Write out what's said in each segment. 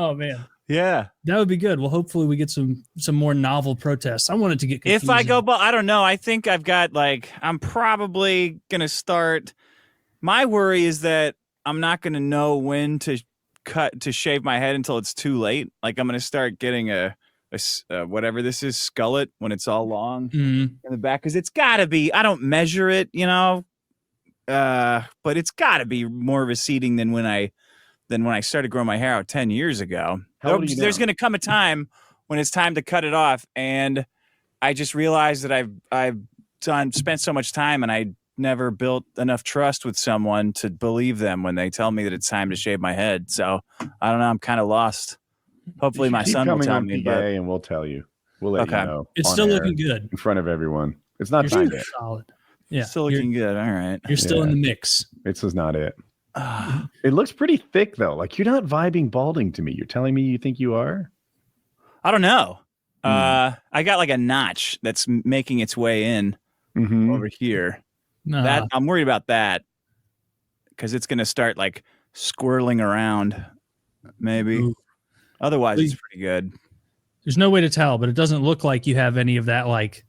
Oh man. Yeah, that would be good. Well, hopefully we get some more novel protests. I wanted to get confusing. if I go, but I don't know. I think I've got I'm probably gonna start. My worry is that I'm not gonna know when to shave my head until it's too late. Like I'm gonna start getting a whatever this is, skullet, when it's all long in the back, because it's got to be. I don't measure it, but it's got to be more receding than when I started growing my hair out 10 years ago. There's going to come a time when it's time to cut it off, and I just realized that I've spent so much time, and I never built enough trust with someone to believe them when they tell me that it's time to shave my head. So I don't know. I'm kind of lost. Hopefully my son will tell me. PKA and we'll tell you. We'll let you know. It's still looking good in front of everyone. It's not time yet. Solid. Yeah, still looking good. All right. You're still in the mix. This is not it. It looks pretty thick though. Like you're not vibing balding to me. You're telling me you think you are? I don't know. I got like a notch that's making its way in over here. That I'm worried about that because it's going to start like squirreling around. Maybe. Ooh. Otherwise, it's pretty good. There's no way to tell, but it doesn't look like you have any of that like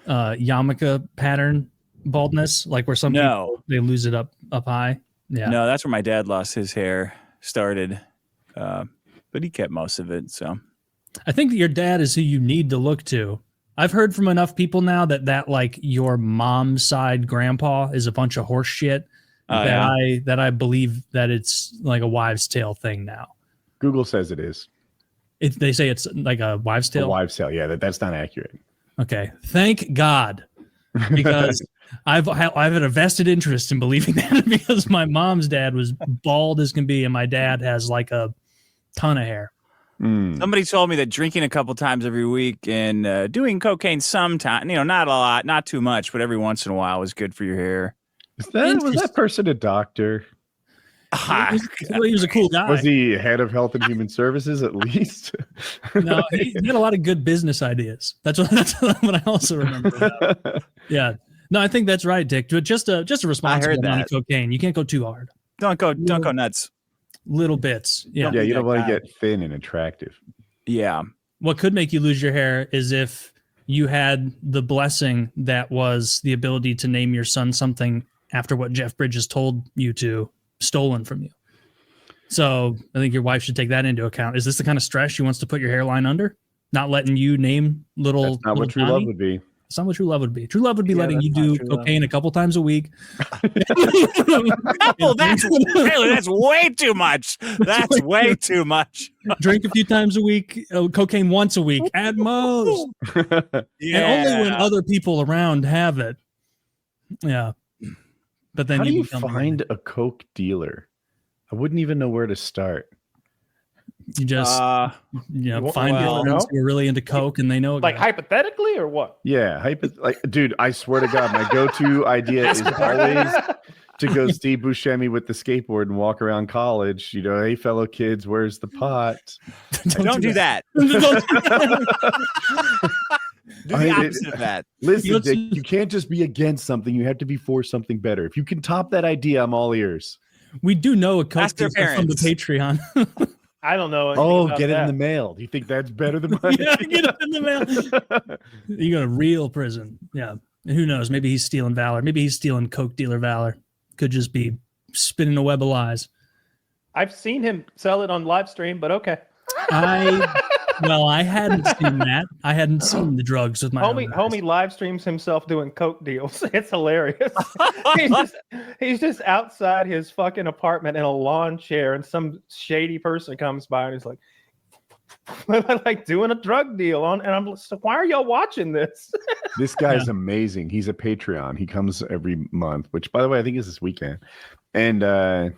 yarmulke pattern baldness, like where some people they lose it up high. Yeah. No, that's where my dad lost his hair. Started, but he kept most of it. So I think that your dad is who you need to look to. I've heard from enough people now that like your mom's side grandpa is a bunch of horse shit. That I believe that it's like a wives' tale thing now. Google says it is. They say it's like a wives' tale. A wives' tale, yeah. That's not accurate. Okay, thank God, because I've had a vested interest in believing that because my mom's dad was bald as can be, and my dad has like a ton of hair. Somebody told me that drinking a couple times every week and doing cocaine sometime, not a lot, not too much, but every once in a while was good for your hair. Was that person a doctor? He was a cool guy. Was he head of Health and Human Services at least? No, he had a lot of good business ideas. That's what I also remember. Yeah. No, I think that's right, Dick. Just a responsible amount of cocaine. You can't go too hard. Don't go nuts. Little bits. Yeah. Yeah, you don't want to get thin and attractive. Yeah. What could make you lose your hair is if you had the blessing that was the ability to name your son something after what Jeff Bridges told you to, stolen from you. So I think your wife should take that into account. Is this the kind of stress she wants to put your hairline under? Not letting you name little. That's not what true love would be. It's not what true love would be. True love would be letting you do cocaine a couple times a week. That's way too much. That's way too much. Drink a few times a week, cocaine once a week at most. And only when other people around have it. Yeah. But then how do you find a coke dealer? I wouldn't even know where to start. You just find people who are really into coke and they know it. Like hypothetically or what? Yeah, dude, I swear to God, my go-to idea is always to go Steve Buscemi with the skateboard and walk around college. Hey, fellow kids, where's the pot? Don't do that. Do the opposite of that. Listen, Dick, you can't just be against something. You have to be for something better. If you can top that idea, I'm all ears. We do know a coke dealer from the Patreon. I don't know. Get it in the mail. Do you think that's better than mine? Yeah, get it in the mail. You go to real prison. Yeah. And who knows? Maybe he's stealing valor. Maybe he's stealing coke dealer valor. Could just be spinning a web of lies. I've seen him sell it on live stream, but okay. I hadn't seen that. I hadn't seen the drugs with my homie live streams himself doing coke deals. It's hilarious. he's just outside his fucking apartment in a lawn chair, and some shady person comes by and he's like doing a drug deal on, and I'm like, why are y'all watching this? This guy's amazing. He's a Patreon. He comes every month, which by the way, I think is this weekend. And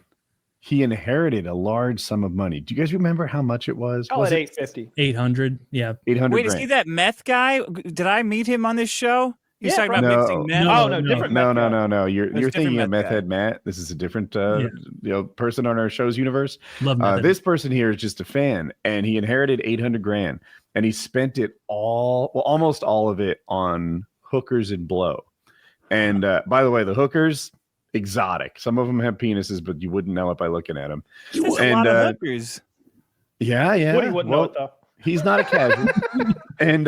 he inherited a large sum of money. Do you guys remember how much it was? Was it $850? 800. Yeah. 800. Wait, is he that meth guy? Did I meet him on this show? He's talking about mixing meth. Different. No. You're thinking of Meth Head Matt. This is a different person on our show's universe. This person here is just a fan, and he inherited $800,000, and he spent it almost all of it on hookers and blow. And by the way, the hookers, exotic. Some of them have penises, but you wouldn't know it by looking at them. A lot of hookers. Yeah. Woody wouldn't know it though. He's not a casual. And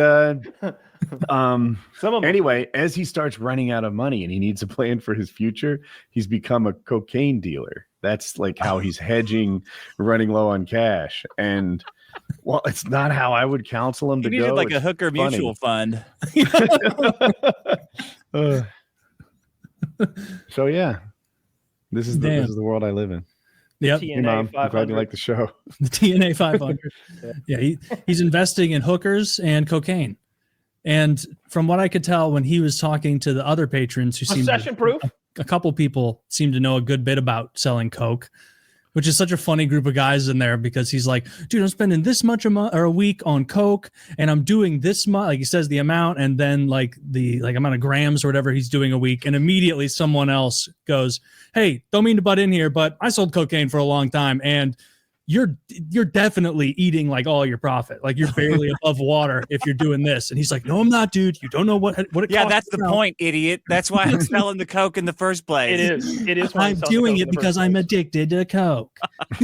anyway, as he starts running out of money and he needs a plan for his future, he's become a cocaine dealer. That's like how he's hedging, running low on cash. And well, it's not how I would counsel him to go. He needed like a hooker mutual fund. So yeah, this is the world I live in. Yep. Hey, Mom, I'm glad you like the show. The TNA 500. Yeah, he's investing in hookers and cocaine. And from what I could tell when he was talking to the other patrons who seemed a couple people seemed to know a good bit about selling coke, which is such a funny group of guys in there because he's like, dude, I'm spending this much a week on coke and I'm doing this much. Like he says the amount and then like the amount of grams or whatever he's doing a week. And immediately someone else goes, hey, don't mean to butt in here, but I sold cocaine for a long time and you're definitely eating like all your profit. Like you're barely above water if you're doing this. And he's like, no, I'm not, dude. You don't know what it costs. Yeah, that's the point, idiot. That's why I'm selling the coke in the first place. It is. I'm doing it because I'm addicted to coke. I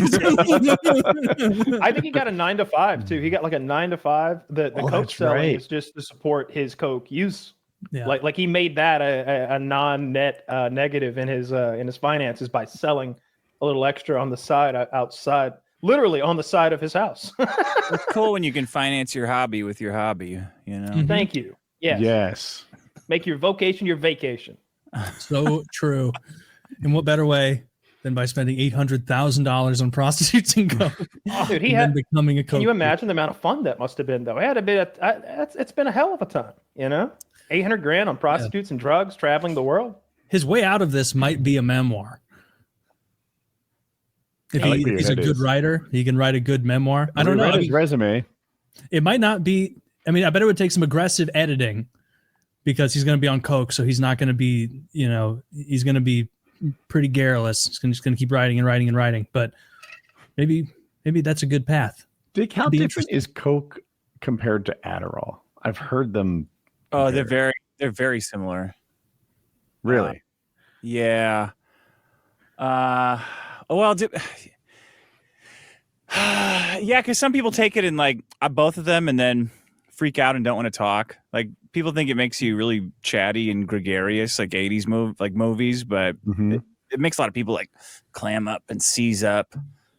think he got a 9 to 5 too. He got like a 9 to 5. The coke selling is just to support his coke use. Yeah. Like he made that a non-net negative in his finances by selling a little extra on the side outside. Literally on the side of his house. It's cool when you can finance your hobby with your hobby, you know? Thank you. Yes. Make your vocation your vacation. So true. In what better way than by spending $800,000 on prostitutes and coke? Oh, dude, becoming a coke. Can you imagine the amount of fun that must have been, though? It's been a hell of a time, you know? $800,000 on prostitutes and drugs, traveling the world. His way out of this might be a memoir. If he's a good writer, he can write a good memoir. I don't know his resume. It might not be. I mean, I bet it would take some aggressive editing because he's going to be on coke, so he's not going to be. He's going to be pretty garrulous. He's just going to keep writing and writing and writing. But maybe that's a good path. Dick, how different is coke compared to Adderall? I've heard them. Oh, they're very similar. Really? Yeah. Well, yeah, because some people take it in like both of them and then freak out and don't want to talk. Like people think it makes you really chatty and gregarious, like 80s movies, but it makes a lot of people like clam up and seize up.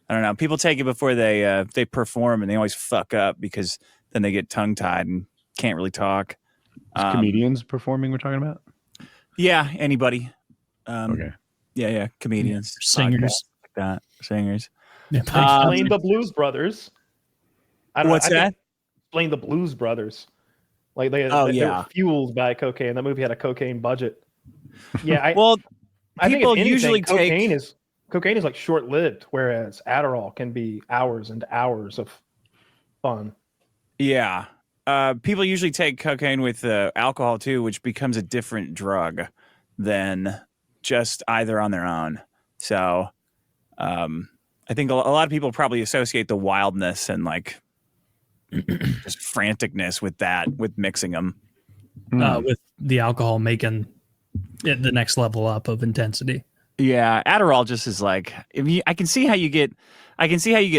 I don't know. People take it before they perform and they always fuck up because then they get tongue tied and can't really talk. Comedians performing we're talking about? Yeah, anybody. Okay. Yeah, comedians, singers. That singers. Explain the Blues Brothers. What's that? Explain the Blues Brothers. Like they were fueled by cocaine. That movie had a cocaine budget. Yeah, I think usually cocaine is like short lived, whereas Adderall can be hours and hours of fun. Yeah, people usually take cocaine with alcohol too, which becomes a different drug than just either on their own. So. I think a lot of people probably associate the wildness and like just franticness with mixing them. With the alcohol making it the next level up of intensity. Yeah, Adderall just is like I can see how you get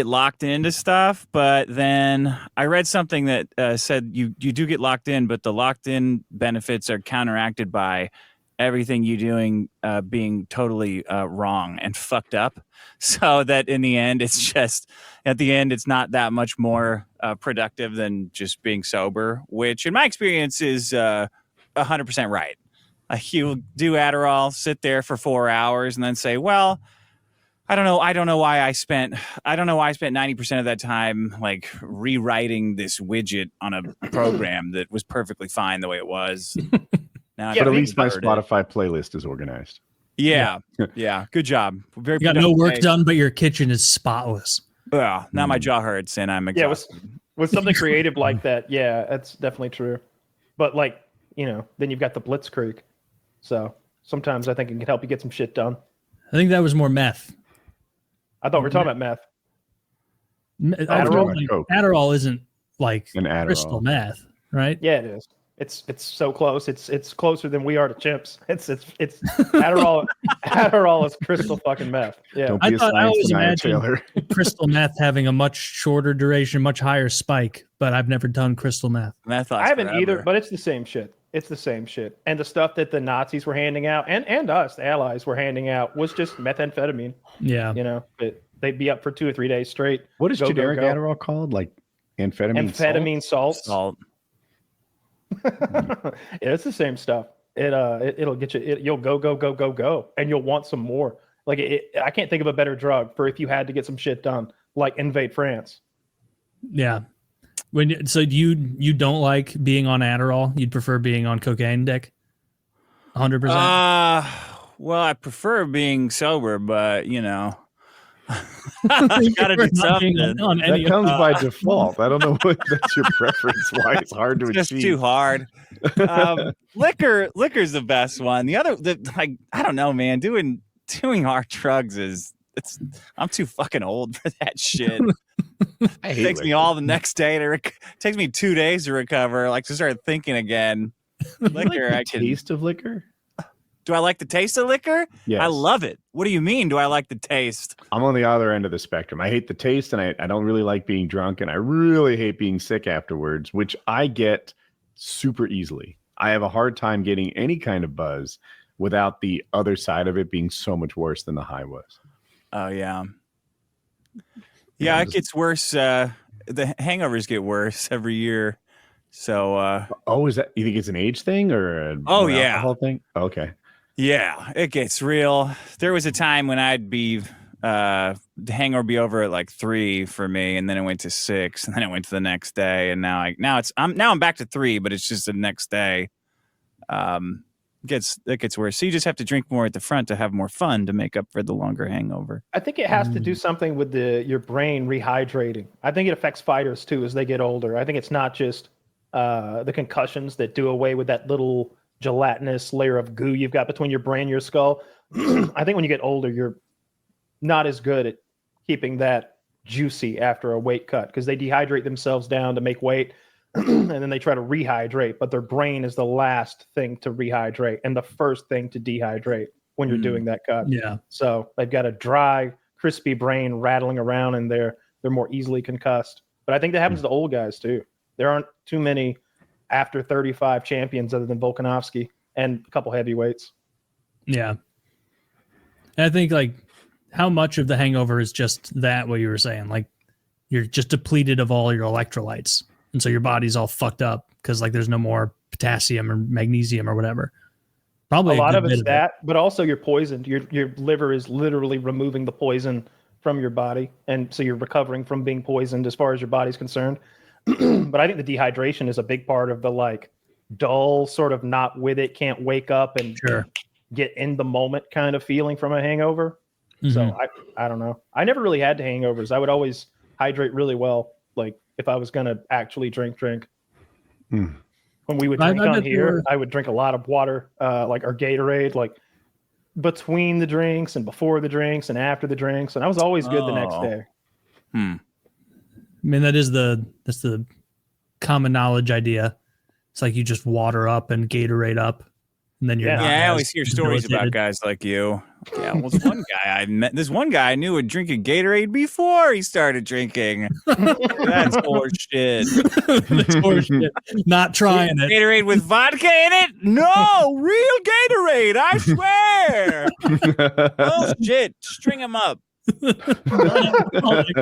locked into stuff, but then I read something that said you do get locked in, but the locked in benefits are counteracted by everything you doing being totally wrong and fucked up, so that in the end it's not that much more productive than just being sober, which in my experience is 100% right. You do Adderall, sit there for 4 hours and then say, well, I don't know why I spent 90% of that time like rewriting this widget on a program that was perfectly fine the way it was. Now, but at least my Spotify playlist is organized. Yeah. Good job. You got no work done, but your kitchen is spotless. Now my jaw hurts and I'm exhausted. Yeah, with something creative like that, yeah, that's definitely true. But like, then you've got the Blitzkrieg. So sometimes I think it can help you get some shit done. I think that was more meth. I thought we were talking about meth. Adderall isn't like an Adderall. crystal meth, right? Yeah, it is. It's so close. It's closer than we are to chimps. It's Adderall. Adderall is crystal fucking meth. Yeah. Don't be I always imagine crystal meth having a much shorter duration, much higher spike, but I've never done crystal meth. I haven't either, but it's the same shit. It's the same shit. And the stuff that the Nazis were handing out and us, the Allies, were handing out was just methamphetamine. Yeah. You know, they'd be up for 2 or 3 days straight. What is generic Adderall called? Like amphetamine salt. It's the same stuff. It'll get you. You'll go, and you'll want some more. Like I can't think of a better drug for if you had to get some shit done, like invade France. Yeah. So you don't like being on Adderall? You'd prefer being on cocaine, Dick? 100%. Well, I prefer being sober, but you know. You gotta do something. That comes by default. I don't know what that's your preference. Why it's hard to achieve. Just too hard. Liquor's the best one. I don't know, man. Doing hard drugs I'm too fucking old for that shit. It takes me all the next day takes me 2 days to recover. Like to start thinking again. Liquor, like taste of liquor. Do I like the taste of liquor? Yes. I love it. What do you mean? Do I like the taste? I'm on the other end of the spectrum. I hate the taste, and I don't really like being drunk, and I really hate being sick afterwards, which I get super easily. I have a hard time getting any kind of buzz without the other side of it being so much worse than the high was. Oh, yeah. Yeah, it gets worse. The hangovers get worse every year. So, is that, you think it's an age thing or alcohol thing? Okay. Yeah, it gets real. There was a time when I'd be the hangover be over at like 3 for me, and then it went to 6, and then it went to the next day, and now I'm back to 3, but it's just the next day. It gets worse. So you just have to drink more at the front to have more fun to make up for the longer hangover. I think it has to do something with your brain rehydrating. I think it affects fighters too as they get older. I think it's not just the concussions that do away with that little gelatinous layer of goo you've got between your brain and your skull. I think when you get older, you're not as good at keeping that juicy after a weight cut because they dehydrate themselves down to make weight and then they try to rehydrate, but their brain is the last thing to rehydrate and the first thing to dehydrate when you're doing that cut. Yeah. So they've got a dry, crispy brain rattling around and they're more easily concussed. But I think that happens to old guys too. There aren't too many after 35 champions other than Volkanovski and a couple heavyweights. Yeah. And I think like how much of the hangover is just that, what you were saying, like you're just depleted of all your electrolytes. And so your body's all fucked up because like there's no more potassium or magnesium or whatever. Probably a lot of it's that, but also you're poisoned. Your liver is literally removing the poison from your body. And so you're recovering from being poisoned as far as your body's concerned. But I think the dehydration is a big part of the like dull, sort of not with it, can't wake up and get in the moment kind of feeling from a hangover. Mm-hmm. So I don't know. I never really had hangovers. I would always hydrate really well. Like if I was going to actually drink. When we would drink on here, I would drink a lot of water, like our Gatorade, like between the drinks and before the drinks and after the drinks. And I was always good the next day. I mean, that's the common knowledge idea. It's like you just water up and Gatorade up, and then you're I always hear stories about guys like you. Yeah, well, this one guy I knew would drink a Gatorade before he started drinking. That's horseshit. That's horseshit. Not trying it. Gatorade with vodka in it? No, real Gatorade. I swear. Oh shit! String him up.